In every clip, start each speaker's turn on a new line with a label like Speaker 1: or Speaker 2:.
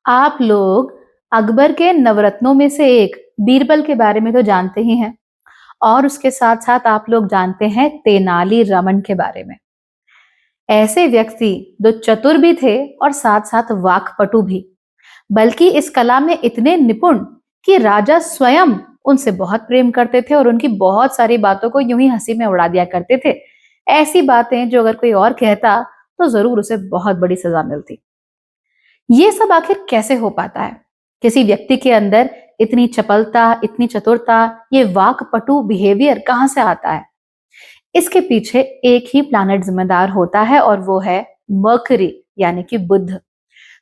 Speaker 1: आप लोग अकबर के नवरत्नों में से एक बीरबल के बारे में तो जानते ही हैं और उसके साथ साथ आप लोग जानते हैं तेनाली रामन के बारे में। ऐसे व्यक्ति जो चतुर भी थे और साथ साथ वाक्पटु भी, बल्कि इस कला में इतने निपुण कि राजा स्वयं उनसे बहुत प्रेम करते थे और उनकी बहुत सारी बातों को यूं ही हंसी में उड़ा दिया करते थे। ऐसी बातें जो अगर कोई और कहता तो जरूर उसे बहुत बड़ी सजा मिलती। ये सब आखिर कैसे हो पाता है? किसी व्यक्ति के अंदर इतनी चपलता, इतनी चतुरता, ये वाकपटु बिहेवियर कहां से आता है? इसके पीछे एक ही प्लैनेट जिम्मेदार होता है और वो है मर्करी यानी कि बुध।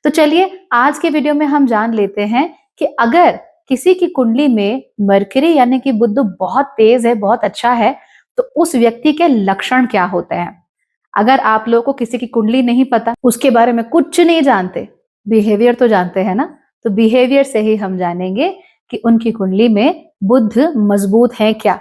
Speaker 1: तो चलिए आज के वीडियो में हम जान लेते हैं कि अगर किसी की कुंडली में मर्करी यानी कि बुध बहुत तेज है, बहुत अच्छा है, तो उस व्यक्ति के लक्षण क्या होते हैं। अगर आप लोगों को किसी की कुंडली नहीं पता, उसके बारे में कुछ नहीं जानते, बिहेवियर तो जानते हैं ना, तो बिहेवियर से ही हम जानेंगे कि उनकी कुंडली में बुध मजबूत है क्या।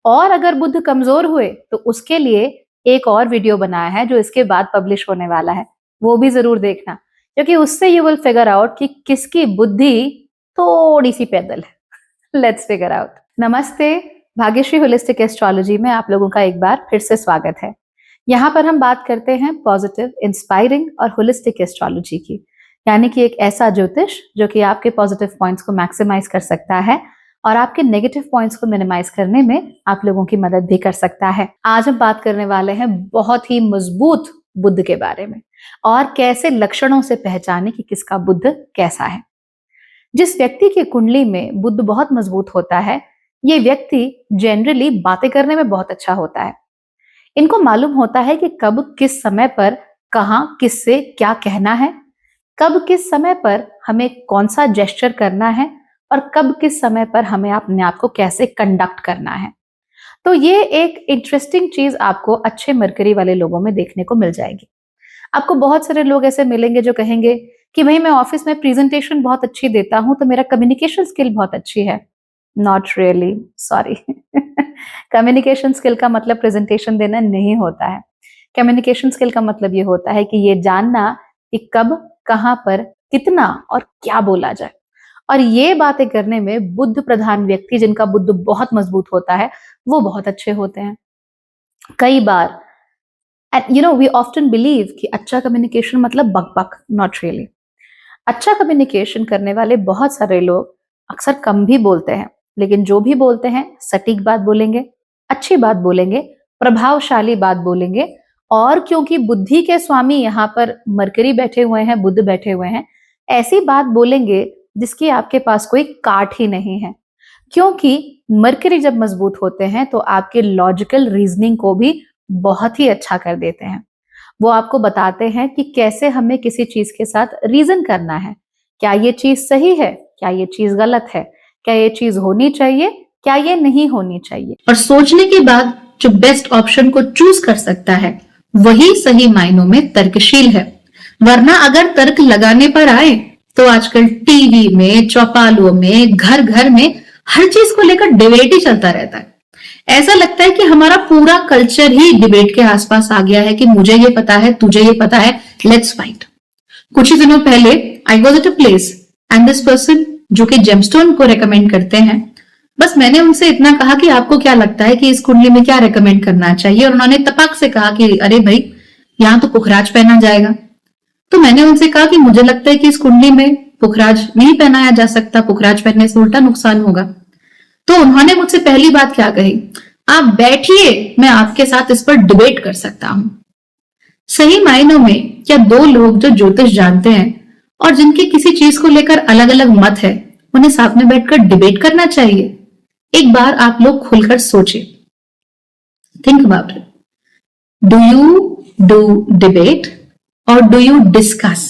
Speaker 1: और अगर बुध कमजोर हुए तो उसके लिए एक और वीडियो बनाया है जो इसके बाद पब्लिश होने वाला है, वो भी जरूर देखना, क्योंकि उससे यू विल फिगर आउट कि किसकी बुद्धि थोड़ी सी पैदल है। Let's figure out. नमस्ते, भाग्यश्री होलिस्टिक एस्ट्रोलॉजी में आप लोगों का एक बार फिर से स्वागत है। यहाँ पर हम बात करते हैं पॉजिटिव, इंस्पायरिंग और होलिस्टिक एस्ट्रोलॉजी की, यानी कि एक ऐसा ज्योतिष जो कि आपके पॉजिटिव पॉइंट्स को मैक्सिमाइज कर सकता है और आपके नेगेटिव पॉइंट्स को मिनिमाइज करने में आप लोगों की मदद भी कर सकता है। आज हम बात करने वाले हैं बहुत ही मजबूत बुध के बारे में और कैसे लक्षणों से पहचाने कि किसका बुध कैसा है। जिस व्यक्ति की कुंडली में बुध बहुत मजबूत होता है, ये व्यक्ति जनरली बातें करने में बहुत अच्छा होता है। इनको मालूम होता है कि कब किस समय पर कहां किससे क्या कहना है, कब किस समय पर हमें कौन सा जेस्चर करना है और कब किस समय पर हमें अपने आप को कैसे कंडक्ट करना है। तो ये एक इंटरेस्टिंग चीज आपको अच्छे मरकरी वाले लोगों में देखने को मिल जाएगी। आपको बहुत सारे लोग ऐसे मिलेंगे जो कहेंगे कि भाई मैं ऑफिस में प्रेजेंटेशन बहुत अच्छी देता हूं तो मेरा कम्युनिकेशन स्किल बहुत अच्छी है। Not really, sorry. Communication skill का मतलब प्रेजेंटेशन देना नहीं होता है। कम्युनिकेशन स्किल का मतलब ये होता है कि ये जानना कि कब, कहां पर, कितना और क्या बोला जाए। और ये बातें करने में बुद्ध प्रधान व्यक्ति जिनका बुद्ध बहुत मजबूत होता है वो बहुत अच्छे होते हैं। कई बार वी ऑफ्टन बिलीव कि अच्छा कम्युनिकेशन मतलब बकबक। Not really. अच्छा कम्युनिकेशन करने वाले बहुत सारे लोग अक्सर कम भी बोलते हैं, लेकिन जो भी बोलते हैं सटीक बात बोलेंगे, अच्छी बात बोलेंगे, प्रभावशाली बात बोलेंगे। और क्योंकि बुद्धि के स्वामी यहाँ पर मरकरी बैठे हुए हैं, बुध बैठे हुए हैं, ऐसी बात बोलेंगे जिसकी आपके पास कोई काट ही नहीं है। क्योंकि मरकरी जब मजबूत होते हैं तो आपके लॉजिकल रीजनिंग को भी बहुत ही अच्छा कर देते हैं। वो आपको बताते हैं कि कैसे हमें किसी चीज के साथ रीजन करना है। क्या ये चीज सही है, क्या ये चीज गलत है, क्या ये चीज होनी चाहिए, क्या ये नहीं होनी चाहिए। और सोचने के बाद जो बेस्ट ऑप्शन को चूज कर सकता है वही सही मायनों में तर्कशील है। वरना अगर तर्क लगाने पर आए तो आजकल टीवी में, चौपालों में, घर घर में हर चीज को लेकर डिबेट ही चलता रहता है। ऐसा लगता है कि हमारा पूरा कल्चर ही डिबेट के आसपास आ गया है कि मुझे ये पता है, तुझे ये पता है, लेट्स फाइट। कुछ ही दिनों पहले I was at a place and this person जो कि जेमस्टोन को रेकमेंड करते हैं, बस मैंने उनसे इतना कहा कि आपको क्या लगता है कि इस कुंडली में क्या रेकमेंड करना चाहिए, और उन्होंने तपाक से कहा कि अरे भाई यहाँ तो पुखराज पहना जाएगा। तो मैंने उनसे कहा कि मुझे लगता है कि इस कुंडली में पुखराज नहीं पहनाया जा सकता, पुखराज पहनने से उल्टा नुकसान होगा। तो उन्होंने मुझसे पहली बात क्या कही, आप बैठिए, मैं आपके साथ इस पर डिबेट कर सकता हूं। सही मायनों में क्या दो लोग जो ज्योतिष जानते हैं और जिनके किसी चीज को लेकर अलग अलग मत है, उन्हें साथ में बैठकर डिबेट करना चाहिए? एक बार आप लोग खुलकर सोचिए, think about it. Do you do debate और डू यू डिस्कस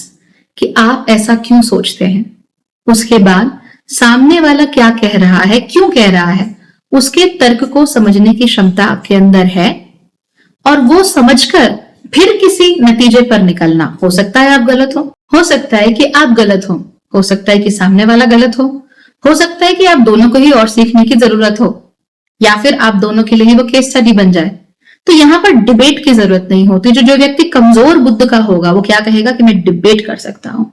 Speaker 1: कि आप ऐसा क्यों सोचते हैं? उसके बाद सामने वाला क्या कह रहा है, क्यों कह रहा है, उसके तर्क को समझने की क्षमता आपके अंदर है और वो समझकर फिर किसी नतीजे पर निकलना। हो सकता है आप गलत हो सकता है कि आप गलत हो सकता है कि सामने वाला गलत हो सकता है कि आप दोनों को ही और सीखने की जरूरत हो, या फिर आप दोनों के लिए ही वो केस स्टडी बन जाए। तो यहाँ पर डिबेट की जरूरत नहीं होती। जो व्यक्ति कमजोर बुद्ध का होगा वो क्या कहेगा कि मैं डिबेट कर सकता हूं।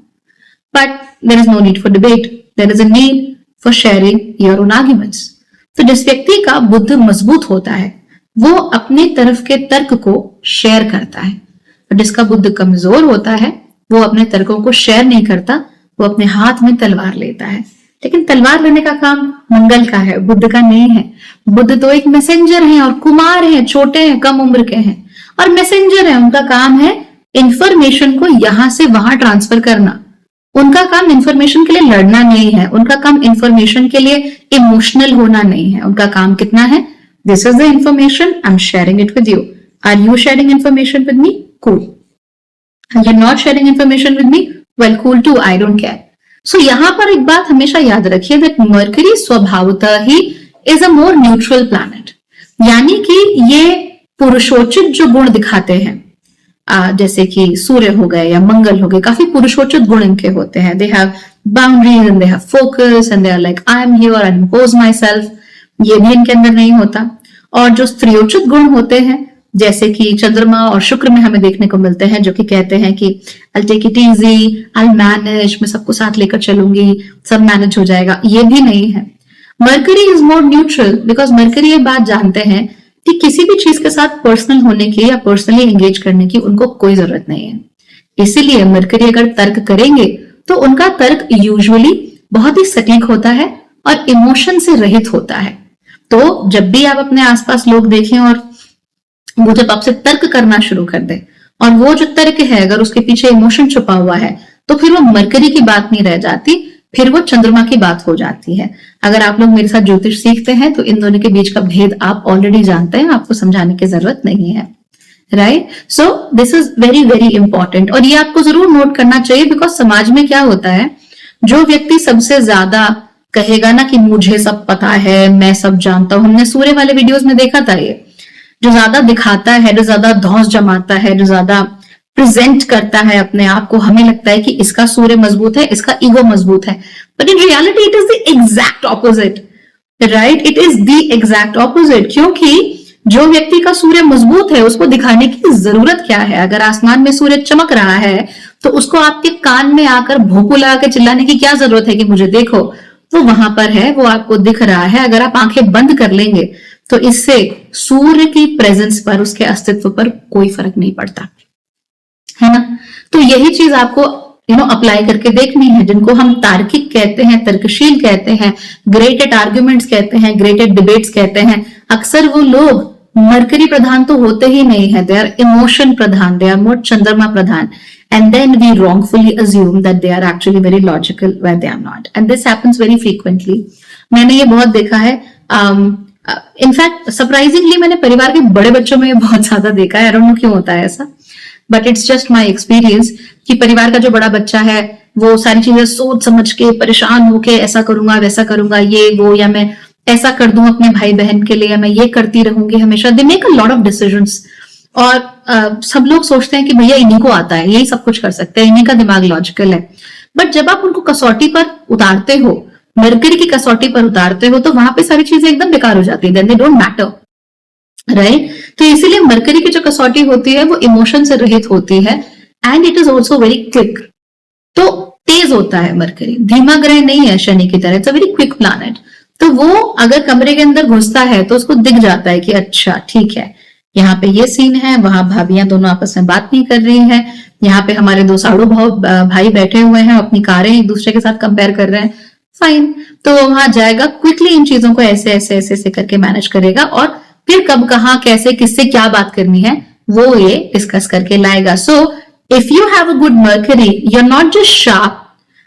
Speaker 2: but there is no need for debate. There is a need for sharing your own arguments. तो जिस व्यक्ति का बुद्ध मजबूत होता है वो अपने तरफ के तर्क को शेयर करता है, और जिसका बुद्ध कमजोर होता है वो अपने तर्कों को शेयर नहीं करता, वो अपने हाथ में तलवार लेता है। लेकिन तलवार लेने का काम मंगल का है, बुद्ध का नहीं है। बुद्ध तो एक मैसेंजर है और कुमार है, छोटे हैं, कम उम्र के हैं और मैसेंजर है। उनका काम है इंफॉर्मेशन को यहां से वहां ट्रांसफर करना। उनका काम इंफॉर्मेशन के लिए लड़ना नहीं है, उनका काम इंफॉर्मेशन के लिए इमोशनल होना नहीं है। उनका काम कितना है, this is the information, I am sharing it with you. Are you sharing information with me? Cool. You not sharing information with me? Well, cool too, I don't care. So यहां पर एक बात हमेशा याद रखिए दैट मरकरी स्वभावतः he is a more neutral planet, यानी कि ये पुरुषोचित जो गुण दिखाते हैं, जैसे कि सूर्य हो गए या मंगल हो गए, काफी पुरुषोचित गुण इनके होते हैं। They have boundaries and they have focus and they are like I am here, I impose myself, ये भी इनके अंदर नहीं होता। और जो स्त्रियोचित गुण होते हैं जैसे कि चंद्रमा और शुक्र में हमें देखने को मिलते हैं, जो कि कहते हैं कि I'll take it easy, I'll manage, मैं सबको साथ लेकर चलूंगी, सब मैनेज हो जाएगा, ये भी नहीं है। Mercury is more neutral because mercury ये बात जानते हैं कि किसी भी चीज के साथ पर्सनल होने की या पर्सनली एंगेज करने की उनको कोई जरूरत नहीं है। इसीलिए मरकरी अगर तर्क करेंगे तो उनका तर्क यूजुअली बहुत ही सटीक होता है और इमोशन से रहित होता है। तो जब भी आप अपने आसपास लोग देखें और वो जब आपसे तर्क करना शुरू कर दे और वो जो तर्क है अगर उसके पीछे इमोशन छुपा हुआ है तो फिर वो मरकरी की बात नहीं रह जाती, फिर वो चंद्रमा की बात हो जाती है। अगर आप लोग मेरे साथ ज्योतिष सीखते हैं तो इन दोनों के बीच का भेद आप ऑलरेडी जानते हैं, आपको समझाने की जरूरत नहीं है, right? So this is very very important और ये आपको जरूर नोट करना चाहिए बिकॉज समाज में क्या होता है, जो व्यक्ति सबसे ज्यादा कहेगा ना कि मुझे सब पता है, मैं सब जानता हूं, हमने सूर्य वाले वीडियोस में देखा था, ये जो ज्यादा दिखाता है, जो ज्यादा धौंस जमाता है, जो ज्यादा प्रेजेंट करता है अपने आप को, हमें लगता है कि इसका सूर्य मजबूत है, इसका ईगो मजबूत है, but in reality it is the exact opposite, right? It is the exact opposite, क्योंकि जो व्यक्ति का सूर्य मजबूत है उसको दिखाने की जरूरत क्या है? अगर आसमान में सूर्य चमक रहा है तो उसको आपके कान में आकर भोंपू लगा के चिल्लाने की क्या जरूरत है कि मुझे देखो? तो वहां पर है, वो आपको दिख रहा है। अगर आप आंखें बंद कर लेंगे तो इससे सूर्य की प्रेजेंस पर, उसके अस्तित्व पर कोई फर्क नहीं पड़ता, है ना? तो यही चीज आपको अप्लाई करके देखनी है। जिनको हम तार्किक कहते हैं, तर्कशील कहते हैं, ग्रेट एट आर्ग्यूमेंट्स कहते हैं, ग्रेट एट डिबेट्स कहते हैं, अक्सर वो लोग मरकरी प्रधान तो होते ही नहीं है, दे आर इमोशन प्रधान, दे आर मोर चंद्रमा प्रधान, and then we wrongfully assume that they are actually very logical when they are not, and this happens very frequently. मैंने ये बहुत देखा है, इनफैक्ट सरप्राइजिंगली मैंने परिवार के बड़े बच्चों में बहुत ज्यादा देखा है। आई डोंट नो क्यों होता है ऐसा, but it's just my experience कि परिवार का जो बड़ा बच्चा है वो सारी चीजें सोच समझ के परेशान होके ऐसा करूंगा वैसा करूंगा, ये वो, या मैं ऐसा कर दूं अपने भाई बहन के लिए, या मैं ये करती रहूंगी हमेशा। They make a lot of decisions और सब लोग सोचते हैं कि भैया इन्हीं को आता है, यही सब कुछ कर सकते हैं, इन्हीं का दिमाग लॉजिकल है। बट जब आप उनको कसौटी पर उतारते हो, मरकरी की कसौटी पर उतारते हो, तो वहां पे सारी चीजें एकदम बेकार हो जाती है, then they don't matter, right? तो इसीलिए मरकरी की जो कसौटी होती है वो इमोशन से रहित होती है and it is also very quick. तो तेज होता है मरकरी, धीमा ग्रह नहीं है शनि की तरह, it's a very quick planet. तो वो अगर कमरे के अंदर घुसता है तो उसको दिख जाता है कि अच्छा ठीक है, यहाँ पे ये सीन है, वहां भाभियां दोनों आपस में बात नहीं कर रही हैं, यहाँ पे हमारे दो साड़ू भाई बैठे हुए हैं, अपनी कारें एक दूसरे के साथ कंपेयर कर रहे हैं, फाइन। तो वहां जाएगा, क्विकली इन चीजों को ऐसे ऐसे ऐसे ऐसे करके मैनेज करेगा और फिर कब कहाँ कैसे किससे क्या बात करनी है वो ये डिस्कस करके लाएगा। So if you have a good Mercury, you are not just sharp,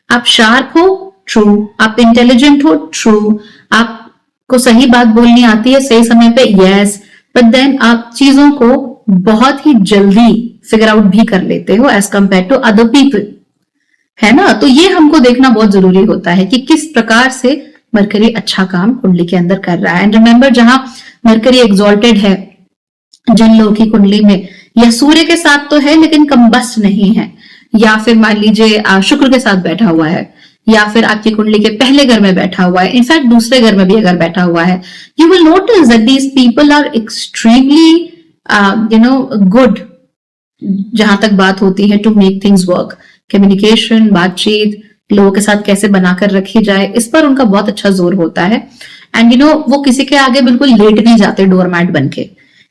Speaker 2: आप शार्प हो, ट्रू, आप इंटेलिजेंट हो, ट्रू, आपको सही बात बोलनी आती है सही समय पे, यस, बट देन आप चीजों को बहुत ही जल्दी फिगर आउट भी कर लेते हो as compare to other people, है ना? तो ये हमको देखना बहुत जरूरी होता है कि किस प्रकार से मरकरी अच्छा काम कुंडली के अंदर कर रहा है। एंड रिमेंबर, जहां मरकरी एग्जॉल्टेड है जिन लोगों की कुंडली में, या सूर्य के साथ तो है लेकिन कंबस्ट नहीं है, या फिर मान लीजिए शुक्र के साथ बैठा हुआ है, या फिर आपकी कुंडली के पहले घर में बैठा हुआ है, इनफैक्ट दूसरे घर में भी अगर बैठा हुआ है, you will notice that these people are extremely good जहां तक बात होती है to make things work, communication, बातचीत, लोगों के साथ कैसे बनाकर रखी जाए, इस पर उनका बहुत अच्छा जोर होता है। एंड वो किसी के आगे बिल्कुल लेट नहीं जाते डोरमैट बन के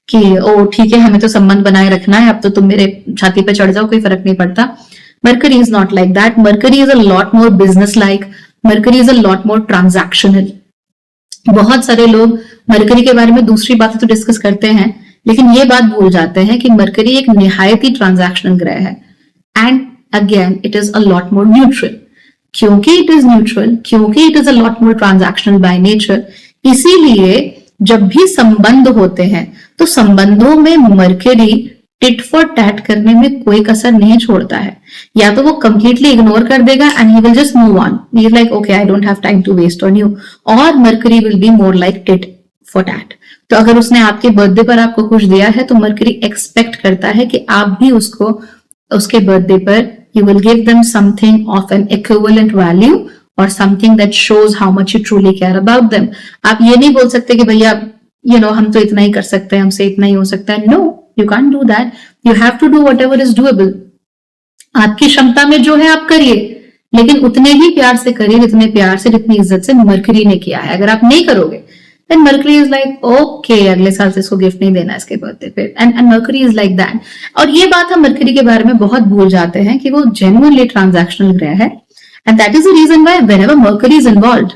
Speaker 2: कि ओ ठीक है हमें तो संबंध बनाए रखना है, अब तो तुम मेरे छाती पे चढ़ जाओ, कोई फर्क नहीं पड़ता। Mercury is not like that. Mercury is a lot more business like. Mercury is a lot more transactional. बहुत सारे लोग मरकरी के बारे में दूसरी बातें तो डिस्कस करते हैं, लेकिन ये बात भूल जाते हैं कि मरकरी एक निहायत ही ट्रांजैक्शनल ग्रह है। And again it is a lot more neutral. क्योंकि इट इज न्यूट्रल, क्योंकि it is a lot more transactional by nature, इसीलिए जब भी संबंध होते हैं तो संबंधों में मरकरी टिट फॉर टैट करने में कोई कसर नहीं छोड़ता है। या तो वो कंप्लीटली इग्नोर कर देगा and he will just move on, he is like okay I don't have time to waste on you, और Mercury will be more like tit for tat. तो अगर उसने आपके बर्थडे पर आपको कुछ दिया है तो मरकरी एक्सपेक्ट करता है कि आप भी उसको उसके बर्थडे पर you will give them something of an equivalent value or something that shows how much you truly care about them. आप ये नहीं बोल सकते कि भैया हम तो इतना ही कर सकते हैं, हमसे इतना ही हो सकता है। No, you can't do that. You have to do whatever is doable. आपकी क्षमता में जो है आप करिए, लेकिन उतने ही प्यार से करिए, जितने प्यार से, जितनी इज्जत से मरकरी ने किया है। अगर आप नहीं करोगे then Mercury is like okay अगले साल से इसको गिफ्ट नहीं देना इसके बर्थडे पे, and Mercury is like that। और ये बात हम मरकरी के बारे में बहुत भूल जाते हैं कि वो genuinely transactional ग्रह है, and that is the reason why whenever Mercury is involved,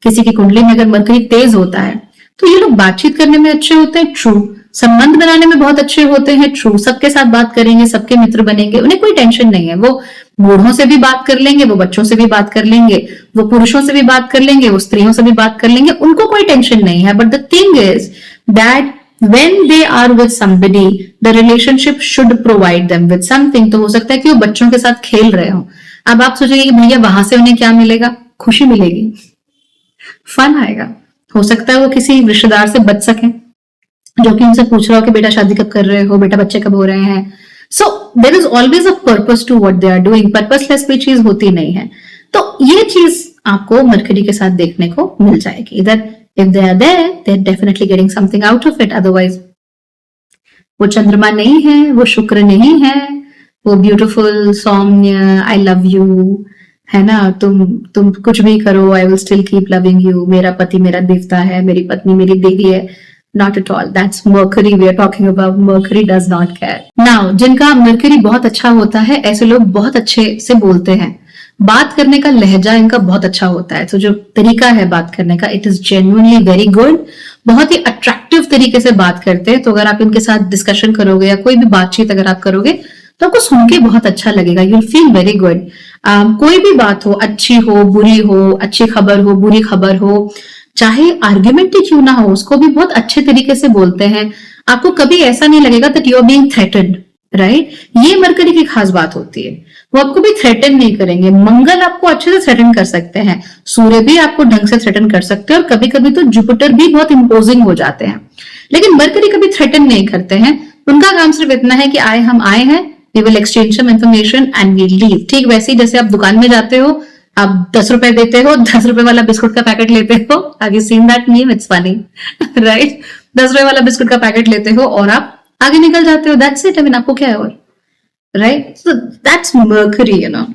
Speaker 2: किसी की कुंडली में अगर मरकरी तेज होता है तो ये लोग बातचीत करने में अच्छे होते हैं, ट्रू, संबंध बनाने में बहुत अच्छे होते हैं, ट्रू, सबके साथ बात करेंगे, सबके मित्र बनेंगे, उन्हें कोई टेंशन नहीं है, वो बूढ़ों से भी बात कर लेंगे, वो बच्चों से भी बात कर लेंगे, वो पुरुषों से भी बात कर लेंगे, वो स्त्रियों से भी बात कर लेंगे, उनको कोई टेंशन नहीं है। But the thing is that when they are with somebody, the relationship should provide them with something। तो हो सकता है कि वो बच्चों के साथ खेल रहे हो, अब आप सोचेंगे कि भैया वहां से उन्हें क्या मिलेगा, खुशी मिलेगी, फन आएगा। हो सकता है वो किसी रिश्तेदार से बच सके जो कि उनसे पूछ रहा हो कि बेटा शादी कब कर रहे हो, बेटा बच्चे कब हो रहे हैं। So there is always a purpose to what they are doing, purposeless कोई चीज होती नहीं है। तो ये चीज आपको मरकरी के साथ देखने को मिल जाएगी। इधर if they are there they are definitely getting something out of it, otherwise वो चंद्रमा नहीं है, वो शुक्र नहीं है, वो ब्यूटीफुल सौम्य आई लव यू है ना, तुम कुछ भी करो I will still keep loving you, मेरा पति मेरा देवता है, मेरी पत्नी मेरी देवी है। Not at all. That's Mercury we are talking about. Mercury does not care. Now, जिनका Mercury बहुत अच्छा होता है, ऐसे लोग बहुत अच्छे से बोलते हैं, बात करने का लहजा इनका बहुत अच्छा होता है। तो जो तरीका है बात करने का, it is genuinely very good, बहुत ही अट्रैक्टिव तरीके से बात करते हैं। तो अगर आप इनके साथ डिस्कशन करोगे या कोई भी बातचीत अगर आप करोगे तो आपको सुन के बहुत अच्छा लगेगा, you will feel very good. कोई भी बात हो, अच्छी हो बुरी हो, अच्छी खबर हो बुरी खबर हो, चाहे आर्ग्यूमेंट ही क्यों ना हो, उसको भी बहुत अच्छे तरीके से बोलते हैं। आपको कभी ऐसा नहीं लगेगा that you are being threatened, right. ये मरकरी की खास बात होती है, वो आपको भी थ्रेटन नहीं करेंगे। मंगल आपको अच्छे से थ्रेटन कर सकते हैं, सूर्य भी आपको ढंग से थ्रेटन कर सकते हैं, और कभी कभी तो जुपिटर भी बहुत इंपोजिंग हो जाते हैं, लेकिन मरकरी कभी थ्रेटन नहीं करते हैं। उनका काम सिर्फ इतना है कि हम आए हैं, we will exchange some information and we leave. ठीक वैसे ही जैसे आप दुकान में जाते हो, आप 10 रुपए देते हो, 10 रुपए वाला बिस्कुट का पैकेट लेते हो, have you seen that meme, it's funny right. 10 रुपए वाला बिस्कुट का पैकेट लेते हो और आप आगे निकल जाते हो, दैट्स इट। आई मीन आपको क्या है और, right. So that's mercury, you know.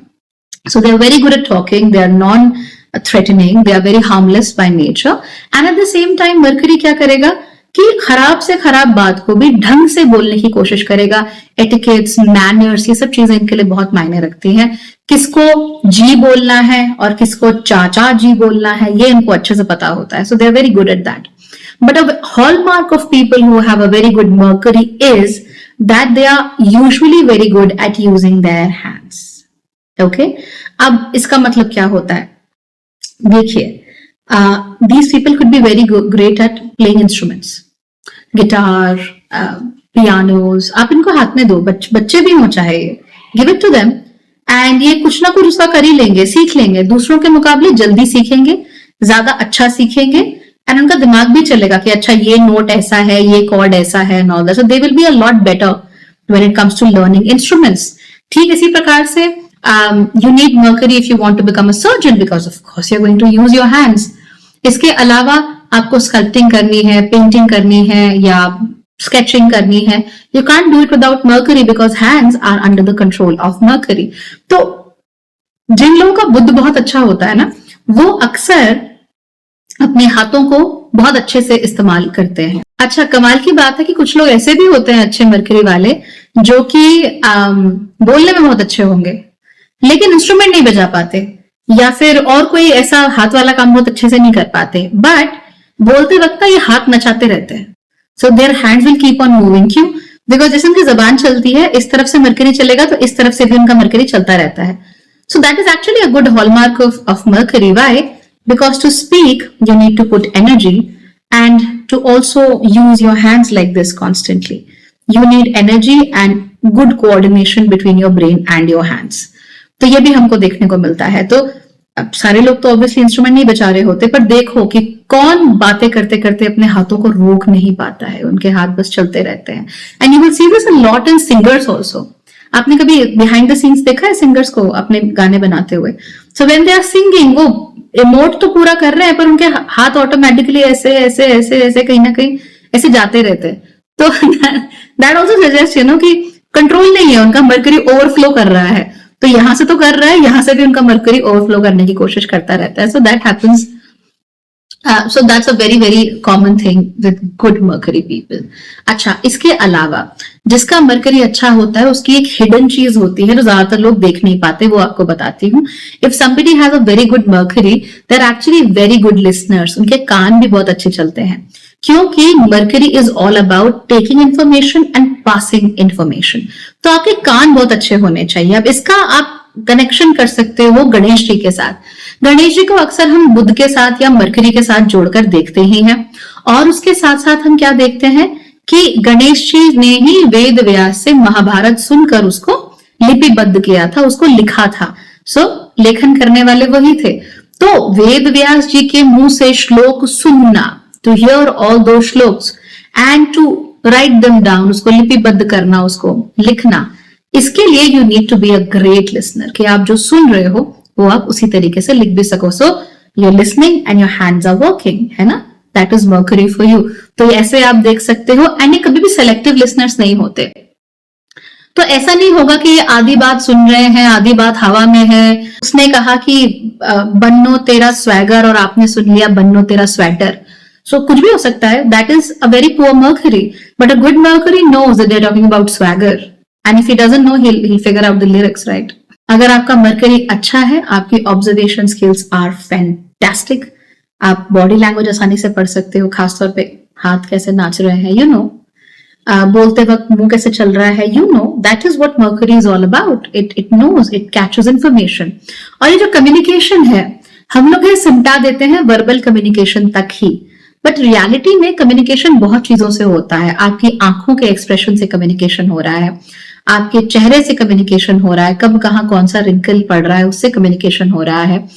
Speaker 2: So they are very good at talking, they are non-threatening, they are very harmless by nature, and at the same time Mercury क्या करेगा कि खराब से खराब बात को भी ढंग से बोलने की कोशिश करेगा। एटिकेट्स, मैनर्स, ये सब चीजें इनके लिए बहुत मायने रखती हैं। किसको जी बोलना है और किसको चाचा जी बोलना है, ये इनको अच्छे से पता होता है। So they are very good at that. But a hallmark of people who have a very good Mercury is that they are usually very good at using their hands. Okay? अब इसका मतलब क्या होता है, देखिए, these people could be very great at playing instruments, guitar, pianos, आप इनको हाथ में दो, बच्चे भी हो चाहे, give it to them and ये कुछ ना कुछ उसका कर ही लेंगे, सीख लेंगे, दूसरों के मुकाबले जल्दी सीखेंगे, ज्यादा अच्छा सीखेंगे, एंड उनका दिमाग भी चलेगा कि अच्छा ये नोट ऐसा है, ये कॉर्ड ऐसा है, and all that. So they will be a lot better when it comes to learning instruments. ठीक इसी प्रकार से you need Mercury if you want to become a surgeon, because of course you're going to use your hands. इसके अलावा आपको sculpting करनी है, painting करनी है या स्केचिंग करनी है, you can't do it without Mercury because hands are under the control of Mercury. तो जिन लोगों का बुद्ध बहुत अच्छा होता है ना, वो अक्सर अपने हाथों को बहुत अच्छे से इस्तेमाल करते हैं। अच्छा, कमाल की बात है कि कुछ लोग ऐसे भी होते हैं अच्छे मरकरी वाले, जो कि बोलने में बहुत अच्छे होंगे लेकिन इंस्ट्रूमेंट नहीं बजा पाते, या फिर और कोई ऐसा हाथ वाला काम बहुत अच्छे से नहीं कर पाते, बट बोलते वक्त ये हाथ नचाते रहते हैं। So their hands will keep on moving. क्यों? बिकॉज जैसे उनकी जबान चलती है, इस तरफ से मरकरी चलेगा तो इस तरफ से भी उनका मरकरी चलता रहता है। So that is actually a good hallmark of Mercury. Why? Because to speak, you need to put energy, and to also use your hands like this constantly. You need energy and good coordination between your brain and your hands. तो ये भी हमको देखने को मिलता है। तो अब सारे लोग तो ऑब्वियसली इंस्ट्रूमेंट नहीं बजा रहे होते, पर देखो कि कौन बातें करते करते अपने हाथों को रोक नहीं पाता है, उनके हाथ बस चलते रहते हैं। And you will see this a lot in singers also. आपने कभी बिहाइंड द सीन्स देखा है सिंगर्स को अपने गाने बनाते हुए? So when they are singing, वो इमोट तो पूरा कर रहे हैं पर उनके हाथ ऑटोमेटिकली ऐसे ऐसे ऐसे ऐसे कहीं ना कहीं ऐसे जाते रहते हैं। तो दैट आल्सो सजेस्ट कि कंट्रोल नहीं है, उनका मरकरी ओवरफ्लो कर रहा है। तो यहां से तो कर रहा है, यहां से भी उनका मरकरी ओवरफ्लो करने की कोशिश करता रहता है। So that happens. So that's a very very common thing with good Mercury people. अच्छा, इसके अलावा जिसका मरकरी अच्छा होता है उसकी एक हिडन चीज होती है जो ज्यादातर लोग देख नहीं पाते, वो आपको बताती हूँ। If somebody has a very good Mercury, they're actually very good listeners. उनके कान भी बहुत अच्छे चलते हैं, क्योंकि Mercury is all about taking information and passing information. तो आपके कान बहुत अच्छे होने चाहिए। अब इसका आप कनेक्शन कर सकते हो गणेश जी के साथ। गणेश जी को अक्सर हम बुध के साथ या मरकरी के साथ जोड़कर देखते ही हैं, और उसके साथ साथ हम क्या देखते हैं कि गणेश जी ने ही वेद व्यास से महाभारत सुनकर उसको लिपिबद्ध किया था, उसको लिखा था। सो लेखन करने वाले वही थे। तो वेद व्यास जी के मुंह से श्लोक सुनना, to hear all those shlokas and to write them down, उसको लिपिबद्ध करना, उसको लिखना, इसके लिए you need to be a great listener, कि आप जो सुन रहे हो वो आप उसी तरीके से लिख भी सको। So you're listening and your hands are working, है ना? That is Mercury for you. तो ऐसे आप देख सकते हो। एंड ये कभी भी सेलेक्टिव लिसनर्स नहीं होते। तो ऐसा नहीं होगा कि ये आधी बात सुन रहे हैं, आधी बात हवा में है। उसने कहा कि बन्नो तेरा स्वैगर, और आपने सुन लिया बन्नो तेरा स्वेटर। सो कुछ भी हो सकता है। That is a very poor Mercury, but a good Mercury knows that they are talking about swagger, and if he doesn't know, he'll figure out the lyrics, right? अगर आपका मरकरी अच्छा है, आपकी ऑब्जर्वेशन स्किल्स आर फैंटास्टिक। आप body language आसानी से पढ़ सकते हो, खासतौर पे हाथ कैसे नाच रहे हैं, बोलते वक्त मुंह कैसे चल रहा है, that is what Mercury is all about. It knows, it catches information. और ये जो कम्युनिकेशन है, हम लोग ये सिमटा देते हैं वर्बल कम्युनिकेशन तक ही, बट रियलिटी में कम्युनिकेशन बहुत चीजों से होता है। आपकी आंखों के एक्सप्रेशन से कम्युनिकेशन हो रहा है, आपके चेहरे से कम्युनिकेशन हो रहा है, कब कहाँ कौन सा रिंकल पड़ रहा है उससे कम्युनिकेशन हो रहा है,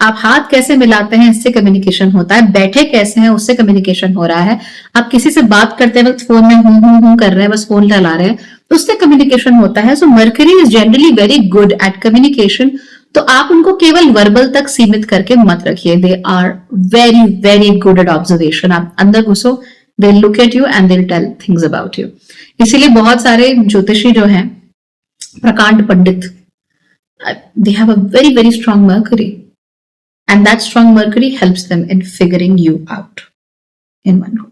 Speaker 2: आप हाथ कैसे मिलाते हैं इससे कम्युनिकेशन होता है, बैठे कैसे हैं उससे कम्युनिकेशन हो रहा है, आप किसी से बात करते वक्त फोन में हूं कर रहे हैं, बस फोन चला रहे हैं, तो उससे कम्युनिकेशन होता है। So Mercury is generally very good at communication. तो आप उनको केवल वर्बल तक सीमित करके मत रखिए। They are very very good at observation. आप अंदर घुसो, they look at you and they tell things about you. इसीलिए बहुत सारे ज्योतिषी जो हैं, प्रकांड पंडित, they have a very very strong Mercury, and that strong Mercury helps them in figuring you out in one go.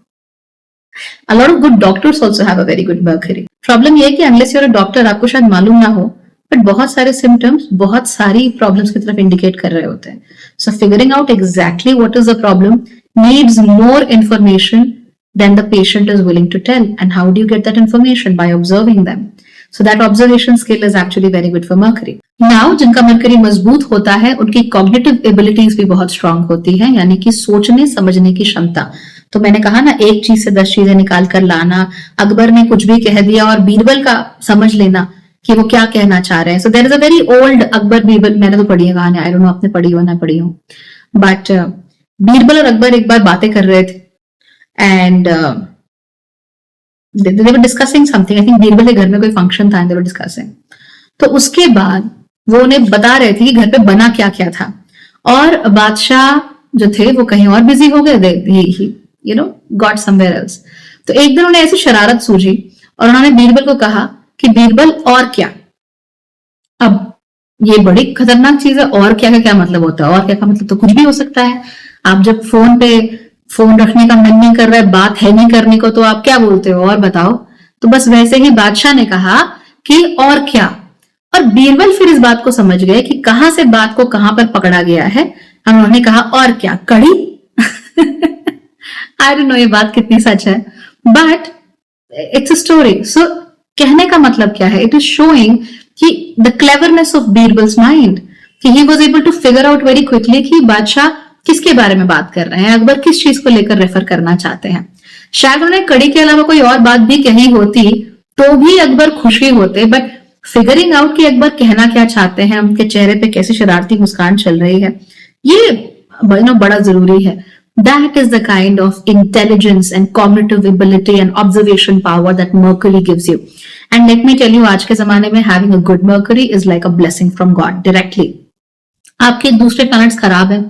Speaker 2: A lot of good doctors also have a very good mercury. Problem ये है कि unless you're a doctor, आपको शायद मालूम ना हो, but बहुत सारे सिम्टम्स बहुत सारी प्रॉब्लम्स की तरफ इंडिकेट कर रहे होते हैं। So figuring out exactly what is the problem needs more information than the patient is willing to tell. And how do you get that information? By observing them. So that observation skill is actually very good for Mercury. Now, जिनका Mercury मजबूत होता है, उनकी cognitive abilities भी बहुत strong होती है, यानी कि सोचने समझने की क्षमता। तो मैंने कहा ना, एक चीज से 10 चीजें निकाल कर लाना, अकबर ने कुछ भी कह दिया और बीरबल का समझ लेना कि वो क्या कहना चाह रहे हैं। So there is a very old Akbar Birbal, मैंने तो पढ़ी है कहानी, आई डोंट नो आपने पढ़ी हो ना पढ़ी हो, बट बीरबल और अकबर एक बार बातें कर रहे थे, and they were discussing something. I think Birbal के घर में कोई फंक्शन था, they were discussing. तो उसके बाद वो उन्हें बता रहे थे कि घर पे बना क्या क्या था, और बादशाह जो थे वो कहीं और बिजी हो गए, got somewhere else. तो एक दिन उन्हें ऐसी शरारत सूझी और उन्होंने बीरबल को कहा कि बीरबल और क्या। अब ये बड़ी खतरनाक चीज है। और क्या क्या क्या मतलब होता है, और क्या का मतलब तो कुछ भी हो सकता है। आप जब फोन पे फोन रखने का मन नहीं कर रहा है, बात है नहीं करने को, तो आप क्या बोलते हो, और बताओ। तो बस वैसे ही बादशाह ने कहा कि और क्या। और बीरबल फिर इस बात को समझ गए कि कहां से बात को कहां पर पकड़ा गया है। और उन्होंने कहा और क्या, कड़ी। आई डोंट नो ये बात कितनी सच है, but it's a story. So कहने का मतलब क्या है, इट इज शोइंग कि the cleverness of Birbal's mind, कि he was able to figure out very quickly कि बादशाह किसके बारे में बात कर रहे हैं, अकबर किस चीज को लेकर रेफर करना चाहते हैं। शायद उन्होंने कड़ी के अलावा कोई और बात भी कही होती तो भी अकबर खुश ही होते, बट फिगरिंग आउट कि अकबर कहना क्या चाहते हैं, उनके चेहरे पे कैसी शरारती मुस्कान चल रही है, ये बड़ा जरूरी है। That is the kind of intelligence and cognitive ability and observation power that Mercury gives you. And let me tell you, आज के जमाने में having a good Mercury is like a blessing from God directly. आपके दूसरे planets खराब है,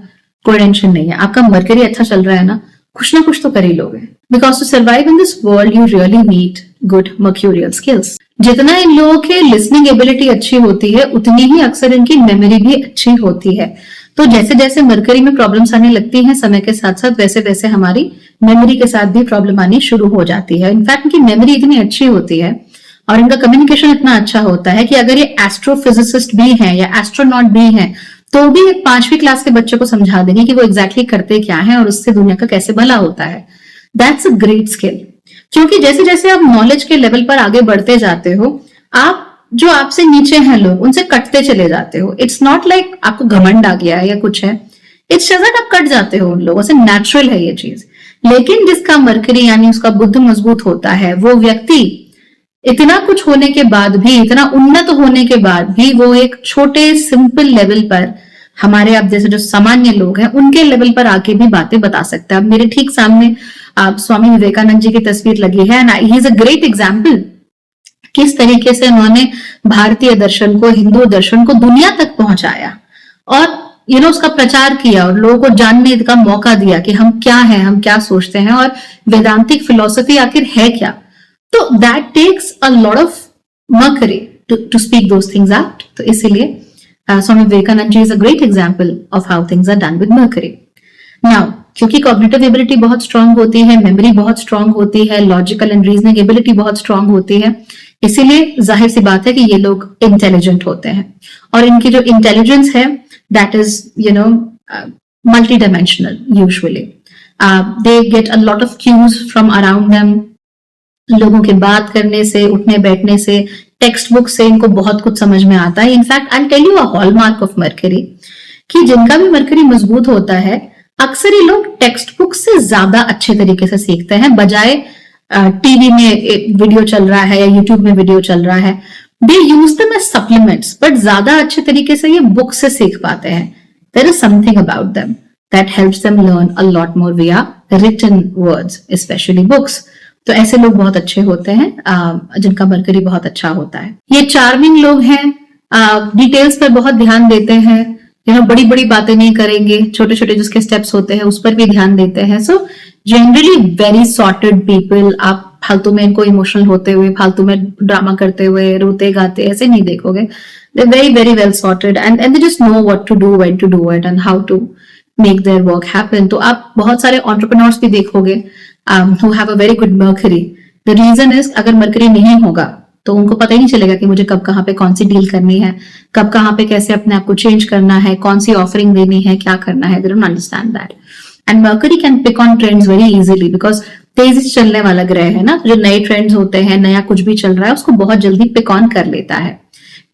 Speaker 2: कोई tension नहीं है, आपका मरकरी अच्छा चल रहा है ना कुछ तो कर ही लोगे। Because to survive in this world you really need good mercurial skills. जितना इन लोगों के लिसनिंग एबिलिटी अच्छी होती है, उतनी ही अक्सर इनकी मेमोरी भी अच्छी होती है। तो जैसे जैसे मरकरी में प्रॉब्लम्स आने लगती हैं समय के साथ साथ, वैसे वैसे हमारी मेमोरी के साथ भी प्रॉब्लम आनी शुरू हो जाती है। इनफैक्ट इनकी मेमोरी इतनी अच्छी होती है और इनका कम्युनिकेशन इतना अच्छा होता है कि अगर ये एस्ट्रोफिजिसिस्ट भी हैं या एस्ट्रोनॉट भी हैं, तो भी एक 5वीं क्लास के बच्चे को समझा देंगे कि वो एग्जैक्टली करते क्या है और उससे दुनिया का कैसे भला होता है। That's a great skill. क्योंकि जैसे जैसे आप नॉलेज के लेवल पर आगे बढ़ते जाते हो, आप जो आपसे नीचे हैं लोग, उनसे कटते चले जाते हो। इट्स नॉट लाइक आपको घमंड आ गया है या कुछ है, इट्स जस्ट आप कट जाते हो उन लोगों से, नेचुरल है ये चीज। लेकिन जिसका मरकरी यानी उसका बुद्ध मजबूत होता है, वो व्यक्ति इतना कुछ होने के बाद भी, इतना उन्नत होने के बाद भी, वो एक छोटे सिंपल लेवल पर हमारे आप जैसे जो सामान्य लोग हैं उनके लेवल पर आके भी बातें बता सकते हैं। अब मेरे ठीक सामने आप स्वामी विवेकानंद जी की तस्वीर लगी है, and he is a great example किस तरीके से उन्होंने भारतीय दर्शन को, हिंदू दर्शन को दुनिया तक पहुंचाया और उसका प्रचार किया और लोगों को जानने का मौका दिया कि हम क्या हैं, हम क्या सोचते हैं और वेदांतिक फिलॉसफी आखिर है क्या। तो that takes a lot of Mercury to speak those things out. तो इसीलिए Swami Vivekananda ji is a great example of how things are done with Mercury. Now क्योंकि कॉग्निटिव एबिलिटी बहुत स्ट्रांग होती है, मेमोरी बहुत स्ट्रांग होती है, लॉजिकल एंड रीजनिंग एबिलिटी बहुत स्ट्रांग होती है, इसीलिए जाहिर सी बात है कि ये लोग इंटेलिजेंट होते हैं। और इनकी जो इंटेलिजेंस है that is multi dimensional usually. They get a lot of cues from around them. लोगों के बात करने से, उठने बैठने से, टेक्स्ट बुक से इनको बहुत कुछ समझ में आता है। In fact I tell you a hallmark of Mercury, कि जिनका भी मरकरी मजबूत होता है, अक्सर ये लोग टेक्स्ट बुक से ज्यादा अच्छे तरीके से सीखते हैं, बजाय टीवी में वीडियो चल रहा है या यूट्यूब में वीडियो चल रहा है। They use them as supplements, but ज्यादा अच्छे तरीके से ये बुक से सीख पाते हैं। There is something about them that helps them learn a lot more via written words, specially books. तो ऐसे लोग बहुत अच्छे होते हैं जिनका मरकरी बहुत अच्छा होता है। ये चार्मिंग लोग हैं, डिटेल्स पर बहुत ध्यान देते हैं, बड़ी बड़ी बातें नहीं करेंगे, छोटे छोटे जिसके स्टेप्स होते हैं उस पर भी ध्यान देते हैं। So generally very sorted people. आप फालतू में इनको इमोशनल होते हुए, फालतू में ड्रामा करते हुए, रोते गाते ऐसे नहीं देखोगे। They very very well sorted and they just know what to do, when to do it and how to make their work happen. तो आप बहुत सारे एंटरप्रेन्योर्स भी देखोगे who have a very good Mercury. The reason is अगर mercury नहीं होगा तो उनको पता ही नहीं चलेगा कि मुझे कब कहाँ पे कौन सी डील करनी है, कब कहाँ पे कैसे अपने आप को चेंज करना है, कौन सी ऑफरिंग देनी है, क्या करना है। They don't understand that. And Mercury can pick on trends very easily because तेजी से चलने वाला ग्रह है ना, जो नए ट्रेंड्स होते हैं, नया कुछ भी चल रहा है, उसको बहुत जल्दी पिक ऑन कर लेता है।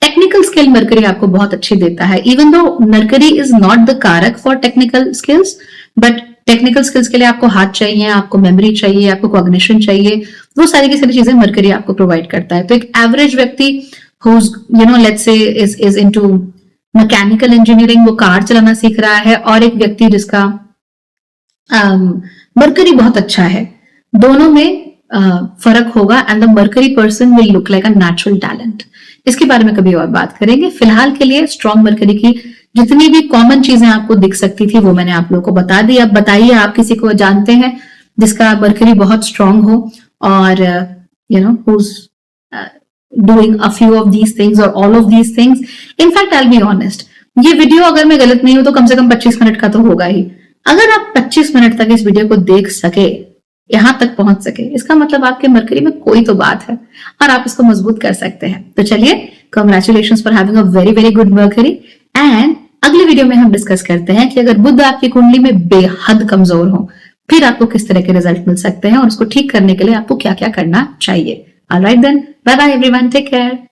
Speaker 2: टेक्निकल स्किल मरकरी आपको बहुत अच्छी देता है, even though Mercury is not the कारक for technical skills, but technical skills के लिए आपको हाथ चाहिए, आपको मेमोरी चाहिए, आपको कॉग्निशन चाहिए, वो सारी की सारी चीजें मरकरी आपको प्रोवाइड करता है। तो एक एवरेज व्यक्ति who's let's say is into mechanical engineering, वो कार चलाना सीख रहा है, और एक व्यक्ति जिसका मरकरी बहुत अच्छा है, दोनों में फर्क होगा and the mercury person will look like a natural talent. इसके बारे में कभी और बात करेंगे। फिलहाल के लिए स्ट्रॉन्ग मरकरी की जितनी भी कॉमन चीजें आपको दिख सकती थी वो मैंने आप लोगों को बता दी। अब बताइए, आप किसी को जानते हैं जिसका मरकरी बहुत स्ट्रांग हो और doing a few of these things or all of these things. In fact, I'll be honest, ये वीडियो अगर मैं गलत नहीं हूं तो कम से कम 25 मिनट का तो होगा ही. अगर आप 25 मिनट तक इस वीडियो को देख सके, यहां तक पहुंच सके, इसका मतलब आपके मरकरी में कोई तो बात है और आप इसको मजबूत कर सकते हैं. तो चलिए, congratulations for having a very very good mercury. And अगले वीडियो में हम डिस्कस करते हैं कि अगर बुध आपकी कुंडली में बेहद कमजोर हो, फिर आपको किस तरह के रिजल्ट मिल सकते हैं और उसको ठीक करने के लिए आपको क्या क्या करना चाहिए. Alright then, bye bye everyone, take care.